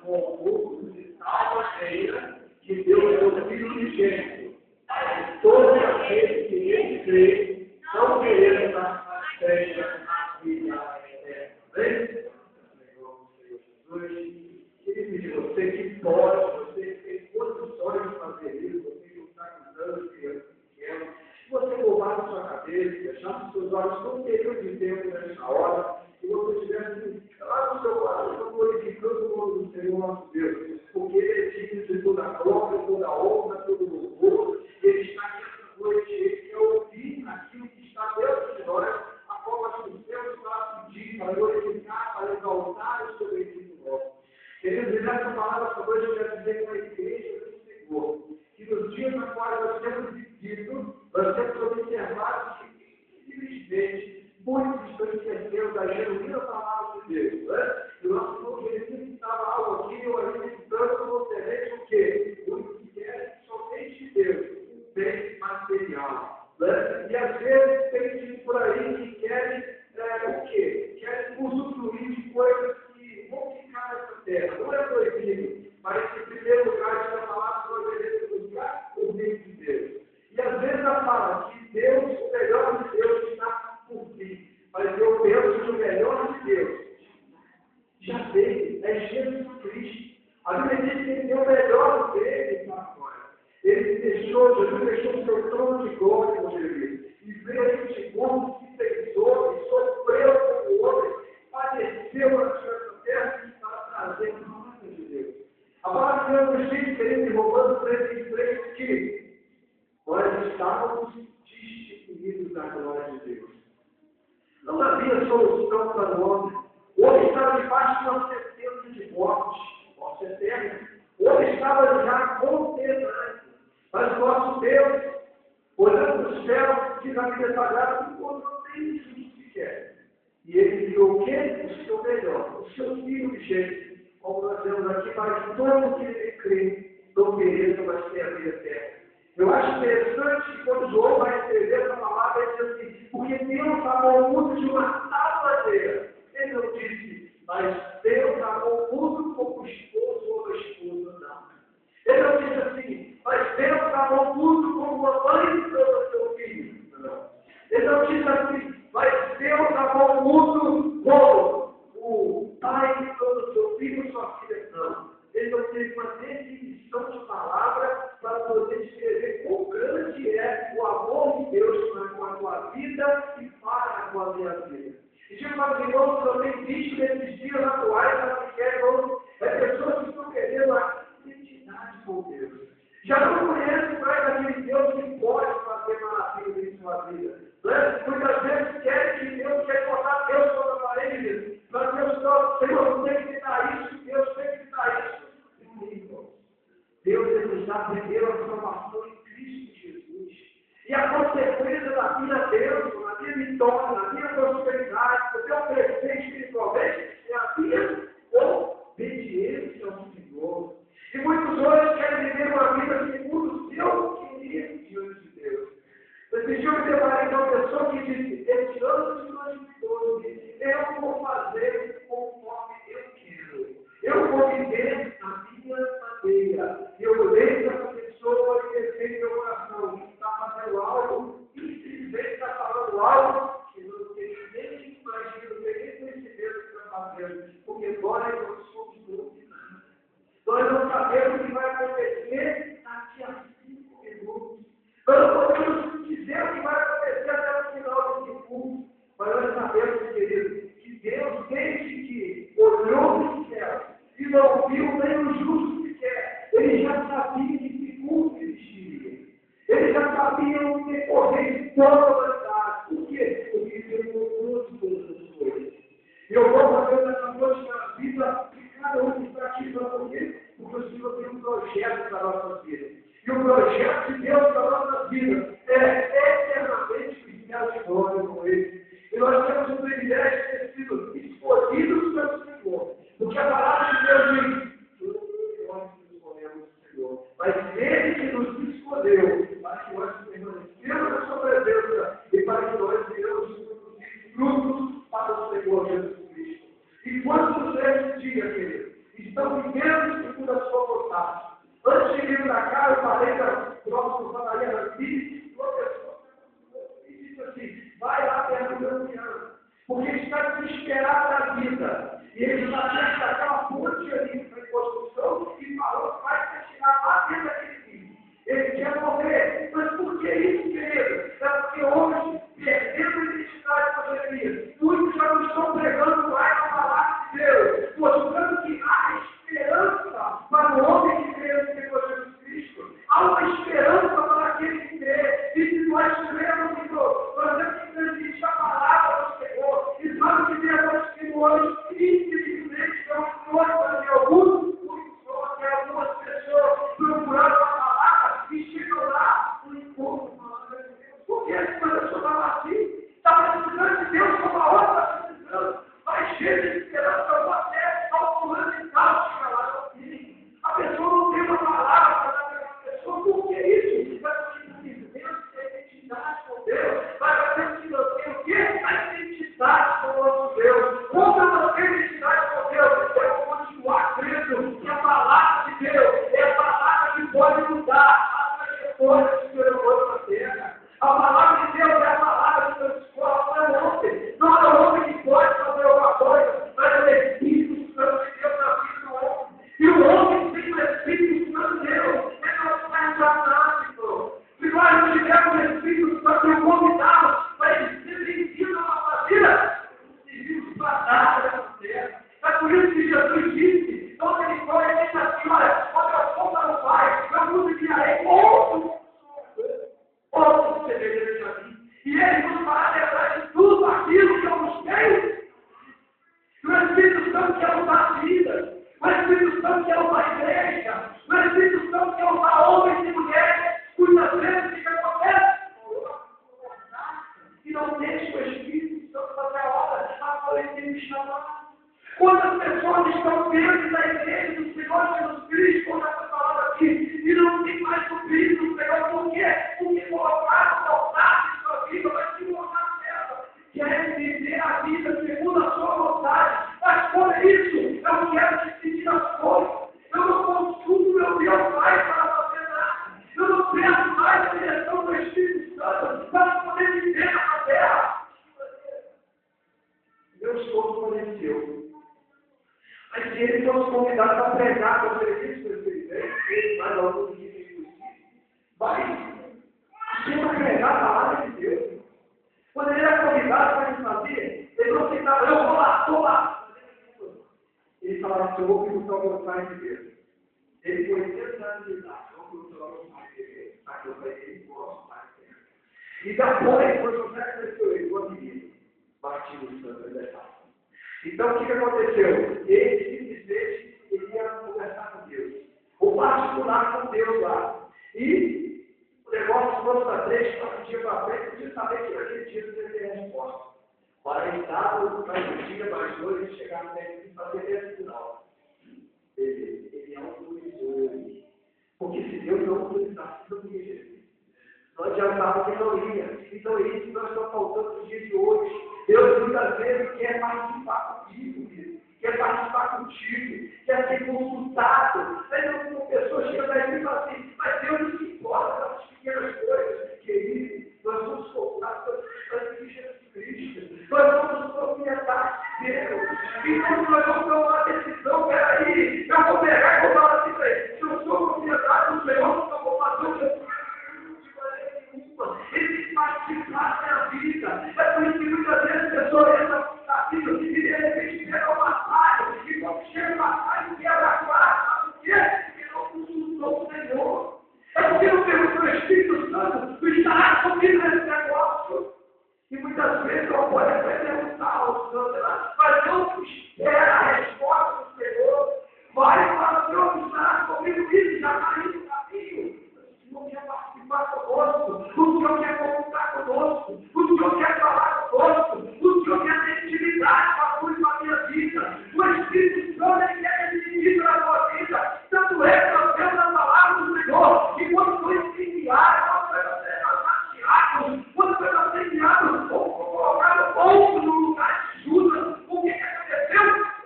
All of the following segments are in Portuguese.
com o povo de tal maneira que Deus é o Filho unigênito. Todos aqueles que ele crê não querendo as trevas na vida eterna. Ele me diz, você que pode, você que tem condições de fazer isso, você que não está cuidando de crianças pequenas, se você roubar a sua cabeça, deixar os seus olhos não teriam de tempo nessa hora, e você estivesse lá no seu coração glorificando o nome do Senhor nosso Deus, porque Ele é digno de toda a glória, toda a honra, todo o louvor, Ele está aqui essa noite, Ele quer ouvir aquilo que está dentro de nós, a forma que o Senhor está pedindo para glorificar, para exaltar o seu bendito nome. Queridos, nessa palavra essa noite eu quero dizer com a igreja do Senhor, que nos dias na qual nós temos vivido, nós temos observado que, infelizmente, muitos estão esquecendo da genuína palavra de Deus. Né? E o nosso irmão Jeremias estava algo aqui, eu ali meditando como semente o quê? Muitos querem somente de Deus, um bem material. Né? E às vezes tem gente por aí que querem o quê? Querem usufruir de coisas que vão ficar nessa terra. Não é proibido, mas em primeiro lugar está falado que nós devemos buscar o reino de Deus. E às vezes ela fala que Deus, o melhor de Deus está por vir. Mas eu penso que o melhor de Deus já veio, é Jesus Cristo. A Bíblia diz que ele deu o melhor dele para agora. Ele Jesus deixou o seu trono de glória com Jesus. E veio a este mundo, se pensou e sofreu como homem, padeceu na sua terra para trazer a palavra de Deus. A palavra de Deus nos diz, querido, em Romanos 3:3, que nós estávamos destituídos da glória de Deus. Não havia solução para o homem. O homem estava debaixo de uma sentença de morte eterna. O homem estava já condenado. Mas o nosso Deus, olhando para o céu, diz a Bíblia Sagrada, que não tem justo sequer. E ele enviou o quê? O seu melhor, o seu filho de jeito, como nós vemos aqui, para que todo que ele crê não pereça, mas tenha a vida eterna. Eu acho interessante que quando João vai escrever essa palavra, ele diz assim, porque Deus amou o mundo de uma tal maneira. Ele não disse, mas Deus amou o mundo como o esposo ou a esposa, não. Ele não disse assim, mas Deus amou o mundo como uma mãe ama seu filho, não. Ele não disse assim, mas Deus amou o mundo como o pai ama seu filho ou sua filha, não. Ele não teve uma definição de palavra para poder descrever quão grande é o amor de Deus para com a tua vida e para com a minha vida. E digo para os irmãos que eu tenho visto nesses dias atuais, pessoas que estão querendo a identidade com Deus. Já não conhecem mais aquele Deus que pode fazer maravilhas em sua vida. Né? Muitas vezes querem que Deus quer botar Deus sobre a parede. Mas Deus não, Senhor, não tem que dar isso, Deus tem que dar isso. Deus nos dá primeiro a salvação em Cristo Jesus. E a consequência da minha bênção, na minha vitória, na minha prosperidade, no meu crescer espiritualmente, é a minha obediência ao Senhor. E muitos hoje querem viver uma vida segundo o seu querer diante de Deus. Esse dia eu deparei com uma pessoa que disse, este ano de 2012, eu vou fazer conforme eu quero. Eu vou viver a minha maneira. E eu olhei para essa pessoa e pensei no meu coração, está fazendo algo, infelizmente está falando algo que não tem nem imagina, não tem nem conhecimento do que está fazendo. Porque nós não somos doutrinados. Nós não sabemos o que vai acontecer daqui a 5 minutos. Nós não podemos dizer o que vai acontecer até o final desse culto. Mas nós sabemos, querido, que Deus, desde que olhou nos céus e não viu nem o justo sequer, Ele já sabia de que culto existiria. Ele já sabia o decorrer de toda a humanidade. Por quê? Porque Ele controlou de todas as coisas. E eu vou fazer nessa noite na vida de cada um que está aqui para você, porque o Senhor tem um projeto para a nossa vida. E o projeto de Deus para a nossa vida é eternamente o céu de glória com Ele. E nós temos o privilégio de ter sido escolhidos pelo Senhor. Porque a palavra de Deus diz, nós nos escolhemos o Senhor. Mas Ele que nos escolheu para que nós permanecemos na sua presença e para que nós venhamos produzir frutos para o Senhor Jesus Cristo. E quantos nesse dia, querido, estão vivendo vontade. Antes de vir para cá, eu falei para o próximo falaria da vida, uma pessoa e disse assim, vai lá perto do meu piano, porque ele está desesperado da vida. E ele já tinha que aquela ponte ali para a construção e falou que vai se tirar lá dentro daquele filho. Ele quer morrer. Mas por que isso, querido? É porque hoje, perdendo a identidade da Jeremias, muitos já não estão pregando mais a palavra de Deus, mostrando que há esperança para o homem que crê no Senhor Jesus Cristo. Há uma esperança para aquele que crê. E se nós cremos, Senhor, nós temos que transmitir a palavra do Senhor. E sabe que Deus testemunhos infelizmente não conta de alguns pessoas procurando a palavra e chegam lá no encontro. Por que essa pessoa estava assim? Estava precisando de Deus como a outra está precisando. Mas cheio de esperança, você ao fulano e tal, chega lá no fim. A pessoa não tem uma palavra para dar para a pessoa. Por que isso? Vai ter Deus tem identidade com Deus. Vai ter que manter o quê? A identidade com o nosso Deus. Como eu manter a identidade com Deus? Eu vou continuar crendo que a palavra de Deus é a palavra que pode mudar a trajetória do ser humano na terra. A palavra de Deus é a palavra que transforma. Não é o homem. Não é o homem que pode fazer alguma coisa, mas é o Espírito Santo de Deus na vida do homem. E o homem sem o Espírito Santo de Deus, ele não está enganado. Se nós não tivermos o Espírito Santo e o convidá-lo para ele ser bem-vindo à nossa vida, conseguimos passar dessa terra. É por isso que Jesus disse, onde ele foi, ele disse assim, olha, quando eu for para o Pai, eu vos enviarei outro semelhante a mim. E ele nos fará lembrar de tudo aquilo que eu vos tenho. O Espírito Santo quer usar a vida. O Espírito Santo quer usar a igreja. O Espírito Santo quer usar homens e mulheres. Muitas vezes o que acontece? E não deixa o Espírito Santo fazer a obra a qual ele tem me chamado. Quantas pessoas estão dentro da igreja do Senhor Jesus Cristo, como essa palavra aqui, e não tem mais o Espírito do Senhor? Por quê? Porque colocaram vontade em sua vida, mas que vontade dela? Quer viver a vida segundo a sua vontade. Mas por isso, eu quero decidir as coisas. Eu não consulto meu Deus mais para fazer nada. Eu não peço mais a direção do Espírito Santo para poder viver na terra. Deus todo conheceu. Mas se ele fosse convidado para pregar para o serviço do ele vai dar algum dia de vai sempre pregar a palavra de Deus. Quando ele era convidado para ele fazer, ele não ficava, eu vou lá, estou lá. Ele falava assim, eu vou perguntar ao meu pai de Deus. Ele foi 80 anos de idade, eu vou perguntar ao meu pai de Deus. Aqui eu falei, ele gosta pai de Deus. E depois, quando José cresceu, ele foi menino, partido do santo, ele é fácil. Então, o que aconteceu? Ele simplesmente queria conversar com Deus. Ou particular com Deus lá. E o negócio fosse para 3, 4 dias para frente, de saber que aquele dia não ia ter resposta. 40 mais um dia, mais 2, eles chegaram até aqui para ter esse final. Ele autorizou ele. Porque se Deus não autorizasse, não ia Jesus. Não adiantava que não ia. Então, é isso que nós estamos faltando nos dias de hoje. Deus muitas vezes quer participar contigo, filho. Quer participar contigo, quer ser consultado. Aí uma pessoa chega daí e fala assim, mas Deus não se importa com as pequenas coisas. Querido, nós somos contados pelo sangue de Jesus Cristo. Nós somos proprietários de Deus. Então nós vamos tomar uma decisão, peraí, eu vou pegar e vou falar assim para ele, se eu sou proprietário do Senhor, eu vou fazer o que ele participar da vida. É por isso que muitas vezes a pessoa entra no caminho e de repente pega uma batalha. E quando chega uma batalha, quebra a guarda. Sabe por quê? Porque não consultou o Senhor. É porque não perguntou o Espírito Santo. Estará comigo nesse negócio. E muitas vezes eu pode até perguntar ao Santo, mas não espera a resposta do Senhor. Vai e fala, Senhor, estará comigo isso, já está aí no caminho. Não quer participar conosco, o Senhor quer consultar conosco, o Senhor quer falar conosco, o Senhor quer ter intimidade com a tua e com a minha vida. O Espírito Santo ele quer decidir pela tua vida. Tanto é que nós temos a palavra do Senhor, que quando foi enviado, quando foi saciado, quando foi enviado, colocado pouco no lugar de Judas, o que aconteceu?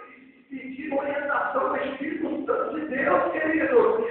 Eles pediram orientação do Espírito Santo de Deus, querido.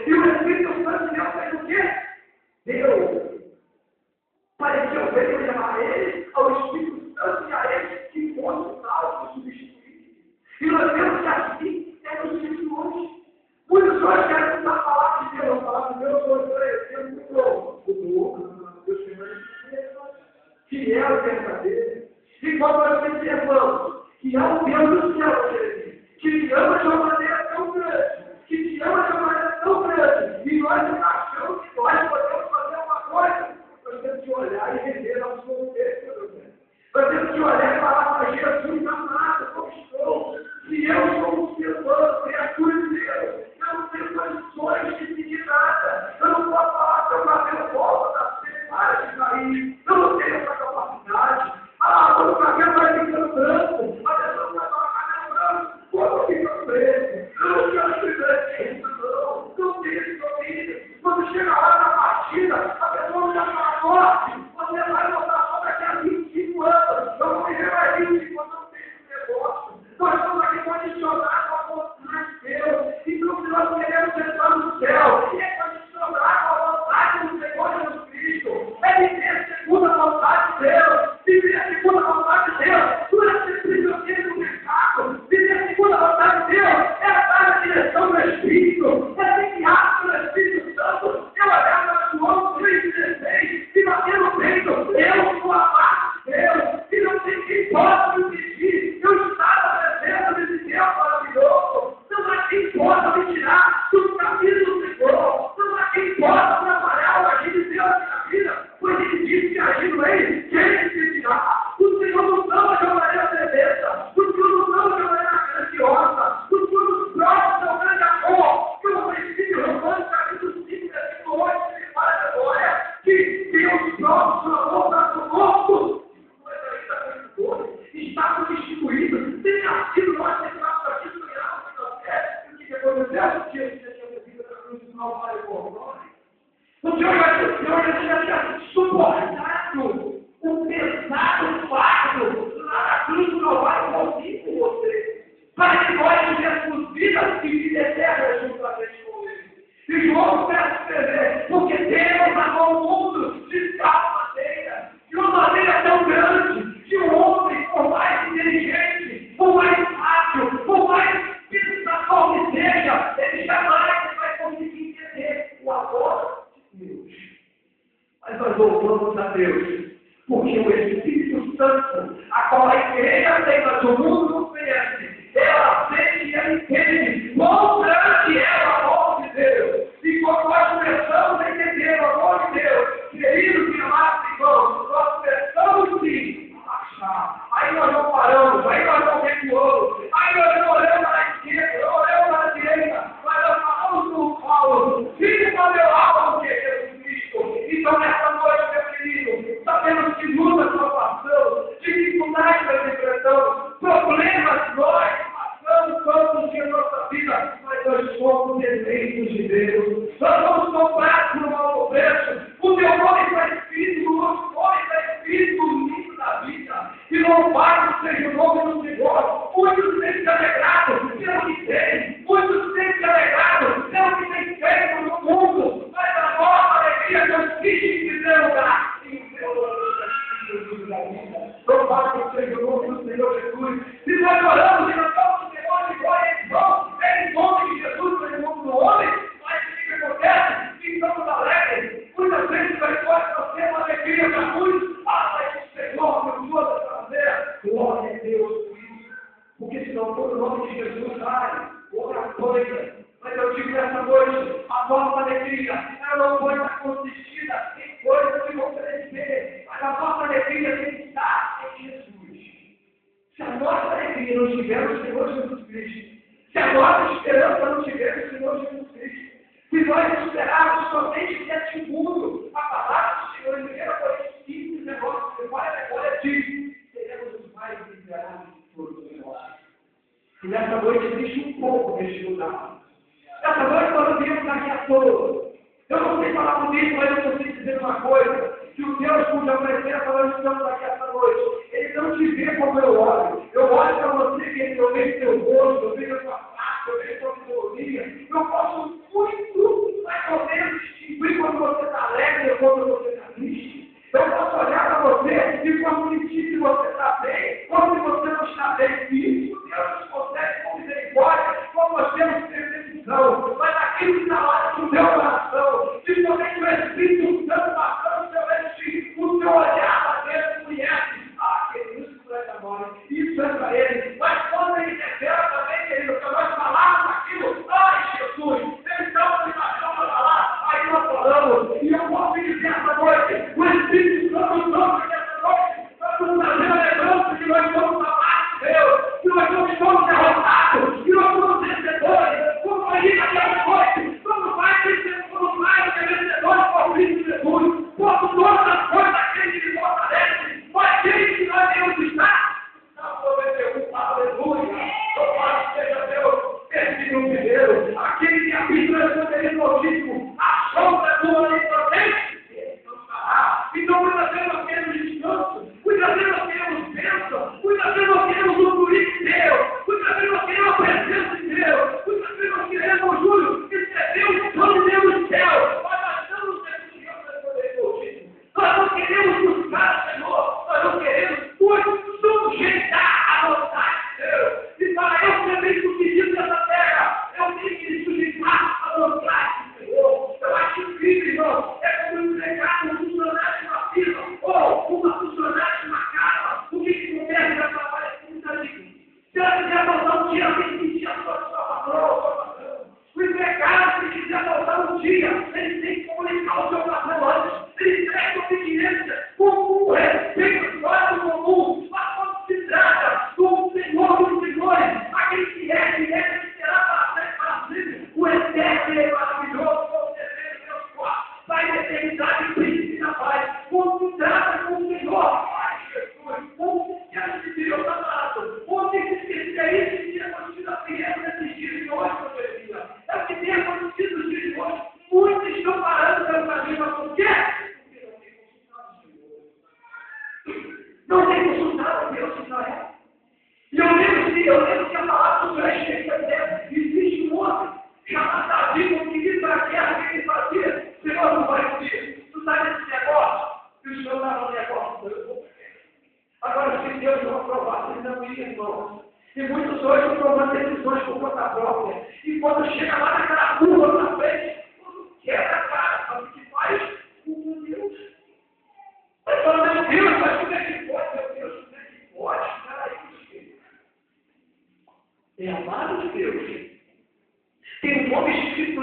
processo que ele tinha vivido na cruz do Calvário por nós. O Senhor já tinha suportado o pesado fardo lá na cruz do Calvário por mim e por você. Para que nós tivéssemos vida e vida eterna juntamente com Ele. E João começa a escrever, porque Deus amou o mundo de tal maneira, de uma maneira tão grande, que o homem, por mais inteligente, por mais fácil, por mais pensador que seja, ele jamais vai conseguir entender o amor de Deus. Mas nós louvamos a Deus, porque o Espírito Santo, a qual a igreja tem, mas o mundo não conhece, ela sente e ela entende quão grande é o amor de Deus. E quando nós começamos a entender o amor de Deus, queridos e amados irmãos, nós começamos sim a achar. Aí nós não paramos, aí nós não recuamos, aí nós não olhamos para a esquerda, não olhamos para a direita, mas nós falamos no Paulo, filho do meu alma, que é Jesus Cristo. Então nessa noite, meu querido, sabemos que lutas nós passamos, dificuldades nós enfrentamos, problemas nós passamos todos os dias da nossa vida, mas nós somos eleitos de Deus. Nós somos comprados por um alto preço. O teu nome está escrito, o nosso nome está escrito no livro da vida. E louvado seja o nome do Senhor. Muitos têm se alegrado pelo que tem, muitos têm se alegrado pelo que tem feito no mundo, mas a nossa alegria não existe em primeiro lugar. E o teu nome está escrito no livro da vida. Louvado seja o nome do Senhor Jesus. E nós oramos e nós estamos de glória em vão. É em nome de Jesus, não é em nome do homem. Mas o que acontece? Ficamos alegres. Muitas vezes nós podemos ter uma alegria para muitos. Mas o Senhor continua dessa maneira. Glória a Deus por isso. Porque se não for o nome de Jesus, outra coisa. Mas eu digo nessa noite, a nossa alegria, ela não pode estar consistida em coisas que oferecer. Mas a nossa alegria tem que estar em Jesus. Se a nossa alegria não estiver no Senhor Jesus Cristo, se a nossa esperança não estiver no Senhor Jesus Cristo, se nós esperarmos somente neste mundo, a palavra do Senhor em 1 Coríntios 15, 19, agora diz, seremos os mais miseráveis de todos nós. E nessa noite existe um pouco neste lugar. Nessa noite nós viemos aqui à toa. Eu não sei falar bonito, mas eu consigo dizer uma coisa. Que o Deus cuja presença nós estamos aqui essa noite, Ele não te vê como eu olho. Eu olho para você, que eu vejo teu rosto, eu vejo a tua face, eu vejo a tua fisionomia. Eu posso muito, mais ou menos, distinguir quando você está alegre ou quando você está triste. Eu posso olhar para você e sentir se você está bem, ou se você não está bem. E isso Deus nos consegue com misericórdia, como nós temos percepção. Mas aquilo que está lá no meu coração, se somente o Espírito Santo passando o seu olhar para dentro conhece. Querido, isso é para nós, isso é para ele. Mas quando ele revela também, querido, que nós falamos aquilo, Jesus, eles estão nos achando para falar, aí nós falamos. E eu posso dizer essa noite, o Espírito Santo nos trouxe essa noite, nós nos trazendo a lembrança que nós somos amados de Deus, que nós não somos derrotados, que nós somos vencedores, como aí naquela noite, como mais vencedores por Cristo Jesus, quando todas as coisas aquele que fortalece, mas aquele que nós temos de estar, não prometeu, aleluia, louvado seja Deus, esse no primeiro, aquele que habita no poder altíssimo, a sombra do onipotente, ele não estará. Então, muitas vezes nós queremos descanso, muitas vezes nós queremos bênção, muitas vezes nós queremos o fluir de Deus, muitas vezes nós queremos a presença de Deus, muitas vezes nós queremos, Júlio, receber o sonho de Deus do céu, mas nós não nós não queremos buscar o Senhor, nós não queremos sujeitar a vontade de Deus. E para eu ser bem sucedido nessa terra, eu tenho que sujeitar a vontade do Senhor. Eu acho incrível, irmão, é como entregar um funcionário de uma firma ou uma funcionária de uma casa. O que acontece na trabalho é muito amigo. Se ela quiser voltar um dia, tem que pedir a sua patrão. O empregado, se quiser voltar um dia, ele tem que comunicar o seu patrão antes. Ele presta obediência com o respeito do comum, mas quando se trata do Senhor dos Senhores, aquele que é, que será para sempre, o eterno e maravilhoso, com certeza, Deus forte, vai na eternidade e príncipe da paz. Quando se trata com o Senhor, ai Jesus, como que a gente Deus amado, onde se esquecer isso, que tinha mantido a criança nesses dias de hoje, meu Deus.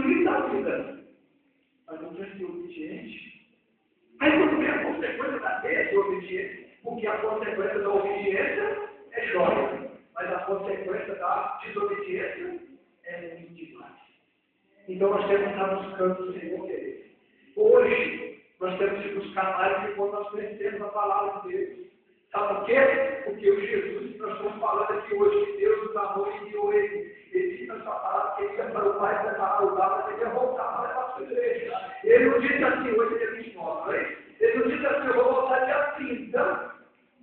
livre da vida, mas não quer ser obediente. Aí quando vem a consequência da desobediência, porque a consequência da obediência é joia, mas a consequência da desobediência é muito demais. Então nós temos que estar buscando o Senhor querido. Hoje, nós temos que buscar mais do que quando nós conhecemos a palavra de Deus. Sabe por quê? Porque o Jesus que nós estamos falando aqui hoje, que Deus nos amou e enviou ele. Ele disse na sua palavra que ele ia para o Pai preparar o lugar, mas ele ia voltar para levar a sua igreja. Ele não disse assim, hoje dia 29, não é? Ele não disse assim, eu vou voltar dia 30.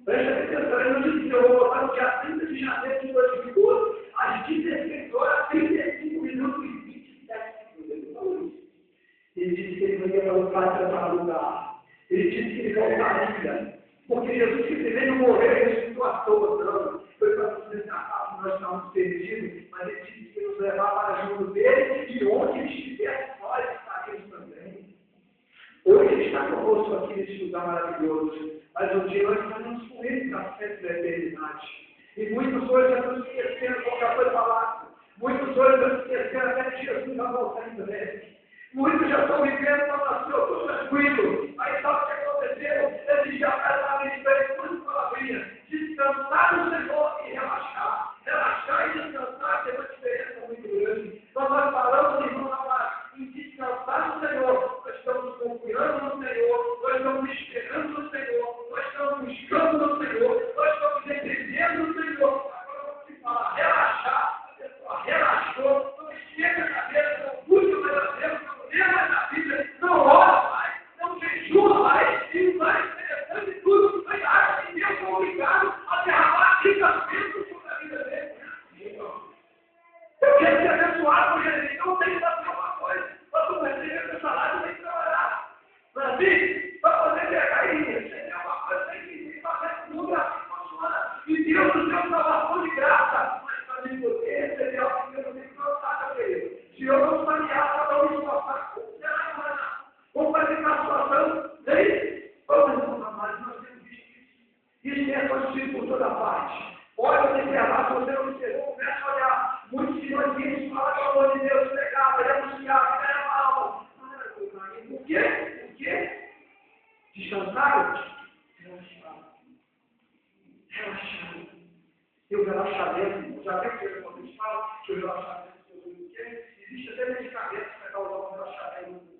Presta atenção, ele não disse assim, eu vou voltar no dia 30 de janeiro de 2012, às 16 horas, 35 minutos e 27 segundos. Ele falou isso. Ele disse que ele não ia para o Pai preparar o lugar. Ele disse que ele voltaria. Porque Jesus simplesmente não morreu e ressuscitou à toa, não. Foi para nos resgatar, nós estávamos perdidos, mas ele disse que nos levar para junto dele e onde ele estiver, nós estaremos também. Hoje ele está conosco aqui nesse lugar maravilhoso, mas um dia nós estaremos com ele para sempre da eternidade. E muitos hoje já estão esquecendo qualquer coisa falada. Muitos hoje já estão esquecendo até que Jesus vai voltar em breve. Muitos já estão vivendo com a sua, estou tranquilo. Aí sabe o que aconteceu? Esse dia para mim, por palavrinha. Descansar no Senhor e relaxar. Relaxar e descansar tem uma diferença muito grande. Nós falamos, irmão, em descansar no Senhor. Nós estamos confiando no Senhor. Nós estamos esperando no Senhor. Nós estamos buscando no Senhor. Nós estamos dependendo do Senhor. Agora eu vou te falar, relaxar. A pessoa relaxou. Não esquenta a cabeça, não busca mais a Deus. Mais na Bíblia, não ora mais, não jejua mais, e vai interessando e tudo, mas acha que Deus é obrigado a derramar livramento sobre a vida dele. Eu quero ser abençoado por Jesus, então tem que fazer uma coisa, para tu receber seu salário, tem que trabalhar. Não é assim? Para poder pegar e receber uma coisa, tem que fazer tudo assim funciona. E Deus nos deu salvação de graça, mas para mim poder receber algo que eu não tenho que plantar, meu querido. Se eu não sanear, para não me esforçar, vamos fazer uma situação, daí, vamos mais, nós temos visto isso. Isso é conhecido por toda parte. Olha, observar, se você não observou, começa a olhar. Muitos senhores falam, pelo amor de Deus, pegar, vai anunciar, vai levar alma. Por quê? Por quê? Descansaram? Relaxaram. Relaxaram. E o relaxamento, já tem que ver quando eles falam que o relaxamento existe até medicamentos para causar um relaxamento.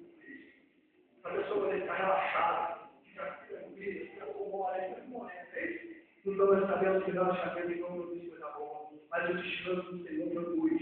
A pessoa vai ficar relaxada, ficar tranquila, ficar com mole, é isso? Então nós sabemos que relaxamento não produz coisa boa, mas o descanso do Senhor produz.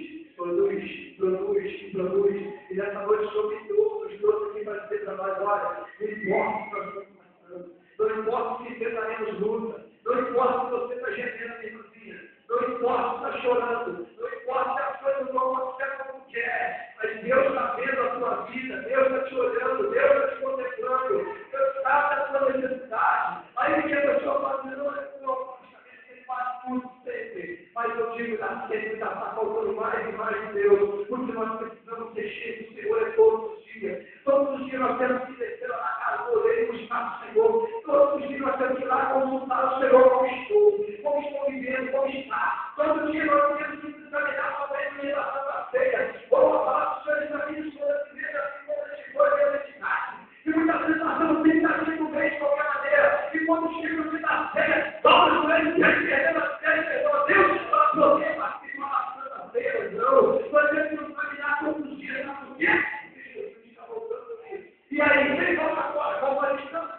E nessa noite sobre todos aqui vai dizer para nós, olha, não importa o que nós estamos passando, não importa se enfrentaremos luta, não importa se você está gemendo, irmãzinha, não importa se está chorando, não importa se as coisas não acontecem como quer, mas Deus está vendo a sua vida, Deus está te olhando, Deus está te contemplando, Deus sabe da sua necessidade. Aí que a pessoa fala, não, ele faz tudo sempre, mas eu digo, está faltando mais e mais de Deus, porque nós precisamos ser cheios do Senhor todos os dias. Todos os dias nós temos que descer lá na casa do Rei e buscar o Senhor. Todos os dias nós temos que ir lá consultar o Senhor como estou vivendo, como está. Todos os dias nós temos que examinar sobre a relação da ceia. Vamos falar para os senhores amigos sobre a igreja, assim como a gente foi a identidade. E muitas vezes nós não temos agido bem de qualquer maneira. E quando chega no dia da ceia, vamos ver se perdendo a ceia, Deus para poder participar da Santa Ceia, não. Nós temos que nos examinar todos os dias, sabe por quê? Porque Jesus está voltando mesmo. E aí, quem volta agora? Como a gente está?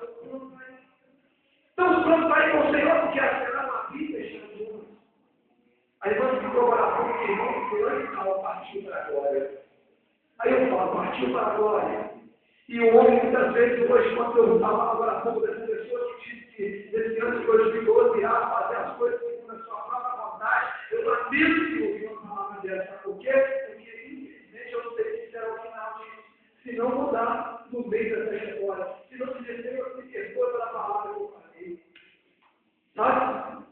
Estamos prontos para ir com o Senhor, porque a será uma vida Jesus. Aí vamos procurar como que irmão fulano partiu para a glória. Aí eu falo, partiu para a glória. E o homem, muitas vezes, hoje, quando eu estava agora há pouco dessa pessoa que disse que nesse ano de 2012 irá fazer as coisas segundo a sua própria vontade, eu lamento que ouvi uma palavra dessa. Por quê? Porque, infelizmente, eu não sei se será o final disso. Se não mudar no meio dessa história, se não se dizer, eu me perdoe pela palavra que eu falei. Sabe?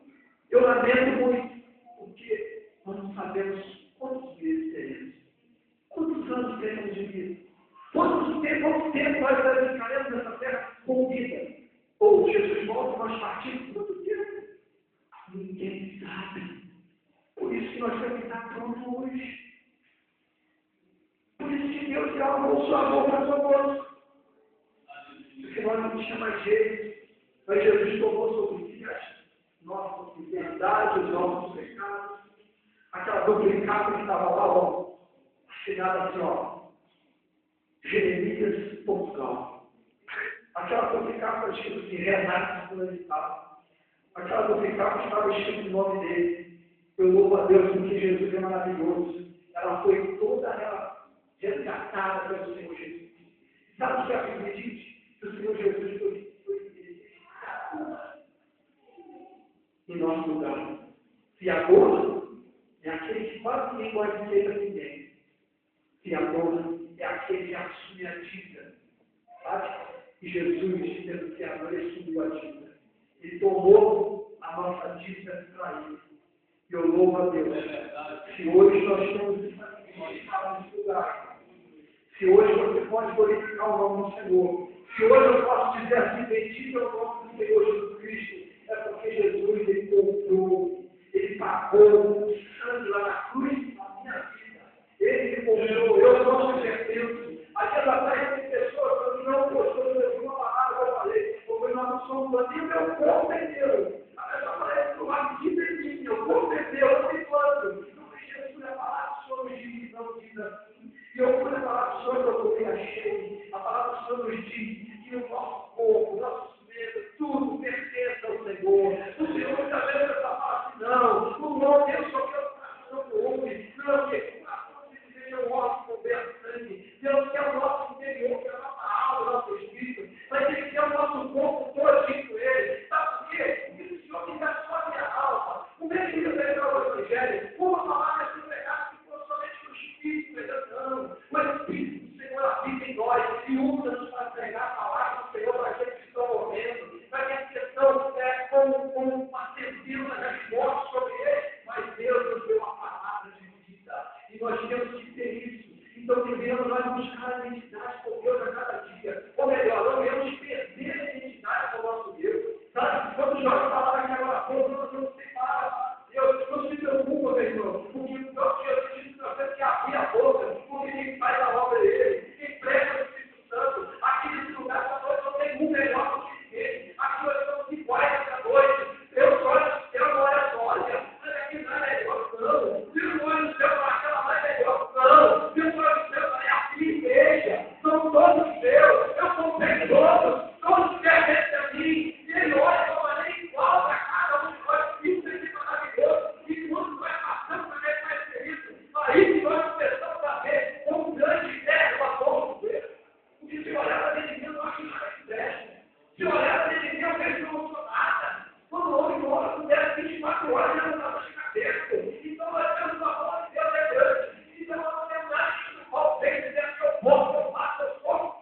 Eu lamento muito, porque nós não sabemos quantos meses teremos, quantos anos teremos de vida. Quanto tempo nós ficaremos nessa terra com vida? Ou Jesus volta, nós partimos, quanto tempo? Ninguém sabe. Por isso que nós temos que estar prontos hoje. Por Por isso que Deus derramou o seu amor para conosco. Porque nós não tínhamos mais jeito. Mas Jesus tomou sobre si as nossas enfermidades, os nossos pecados. Aquela duplicata que estava lá, ó, assinada assim, ó, Jeremias, Portugal. Aquela duplicata escrito assim, Renato fulano de tal. Aquela duplicata estava escrito o nome dele. Eu louvo a Deus porque Jesus é maravilhoso. Ela foi toda resgatada pelo Senhor Jesus. Sabe o que a Bíblia diz? Que o Senhor Jesus foi em nosso lugar. Fiador é aquele que quase ninguém gosta de ser ninguém. Fiador é aquele que assume a dívida. Sabe? E Jesus, sendo fiador, ele assumiu a dívida. Ele tomou a nossa dívida para ele. E eu louvo a Deus. Se hoje nós estamos nesse lugar, se hoje você pode glorificar o nome do Senhor, se hoje eu posso dizer assim, bendito é o nome do Senhor Jesus Cristo, é porque Jesus, ele comprou, ele pagou o sangue lá na cruz na minha vida. Ele me comprou, eu não me pertenço. Aquela atrás tem pessoas que não gostou de uma palavra que eu falei, porque nós não somos assim, meu corpo é Deus. A pessoa parece que eu acredito em mim, meu corpo é Deus, eu me planto. Então, Jesus é falar sobre os dias, não diz assim. E eu fui falar do Senhor, eu me achei. A palavra do Senhor nos diz que o nosso corpo, o nosso medo, tudo pertence ao Senhor. O Senhor muitas vezes fala assim, não, o nome eu só quero o coração do homem, não, que o coração de Deus é o nosso coberto sangue. Deus quer o nosso interior, que é a nossa alma, o nosso espírito, mas Ele quer o nosso corpo todo com Ele. Sabe por quê? Porque se o Senhor quiser só a minha alma, o mesmo que eu pregar o Evangelho, uma palavra se pregar que for somente o Espírito, não. O Espírito do Senhor habita em nós e usa-nos para pregar a palavra do Senhor para aqueles que estão morrendo, para que estão como uma certeza das mortes sobre eles, mas Deus nos deu uma palavra de vida e nós temos que ter isso. Então devemos nós buscar a identidade com Deus a cada dia. Ou melhor, não devemos perder a identidade com o nosso Deus. Sabe? Quando Jorge falava aqui agora há pouco, nós não separar Deus. Não se preocupa, meu irmão, porque o próprio Jesus disse para você que abrir a boca, porque quem faz a obra é Ele, quem prega o Espírito Santo. Aqui nesse lugar, essa noite, não tem um melhor do que ninguém. Aqui nós somos iguais essa noite. Eu sou do céu, não é sólia. Mas aqui não é melhor, não. Deus não é do céu, mas aquela não é melhor, não. Deus não é do céu, mas é a minha igreja. São todos meus. Eu sou pecador. Todos pertencem a mim. E Ele olha de uma maneira igual para cada um de nós. Isso é maravilhoso. E quando vai passando, vai ver mais feliz. Aí que nós começamos a ver como grande é o amor de Deus. Porque se olhar para dentro de mim, eu não acho nada que presta. Se olhar para dentro de mim, eu vejo que eu não sou nada. Quando o homem mora com 24 horas, ele não estava de cabeça. Então nós temos o amor de Deus é grande. Então nós não temos nada que mal feito, dizendo que eu posso, eu faço, eu posso.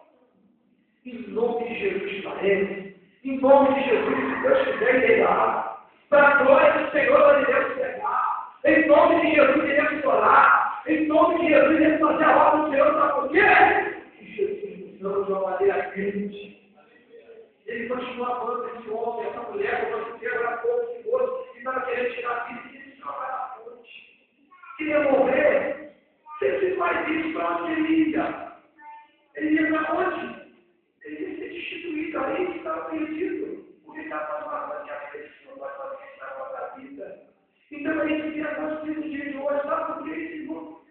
Em nome de Jesus, Israel. Em nome de Jesus, se Deus quiser, Ele irá. Para a glória do Senhor, nós iremos pegar. Em nome de Jesus, iremos orar. Em nome de Jesus, iremos fazer a obra do Senhor. Sabe por quê? Porque Jesus nos ama de uma maneira grande. Ele continua amando esse homem, essa mulher, como você agora pouco, esse moço, e estava querendo tirar a vida e ele jogar na fonte. Queria morrer. Se ele faz isso, para onde ele ia? Ele ia para onde? Ele ia ser destituído ali, que estava perdido. Porque estava passando a pessoa, vai fazer isso na nossa vida. Então é isso que é nosso dia de hoje. Sabe por que isso?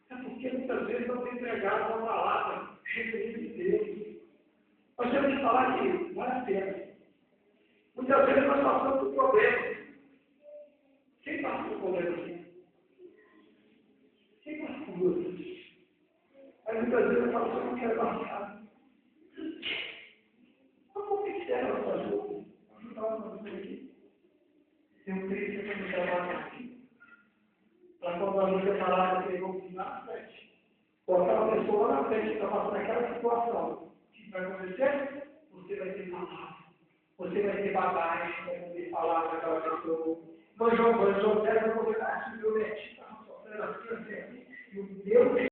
É porque muitas vezes não tem pregado uma palavra cheia de Deus. Nós temos que falar que vale a pena. Muitas vezes nós passamos por problemas. Quem passa por problemas aqui? Quem passa por lutas? Mas muitas vezes eu falo que eu não quero passar. Mas por que serve a nossa luta? Ajudar uma luta aqui. Eu creio que eu não trabalho aqui. Para quando a luta parar, eu vou na frente. Colocar uma pessoa lá na frente que está passando aquela situação. O que vai acontecer? Você vai ter palavra. Você vai ter bagagem para poder falar para aquela pessoa. Mas João Pedro vai poder falar assim, meu netinho estava sofrendo assim, e o Deus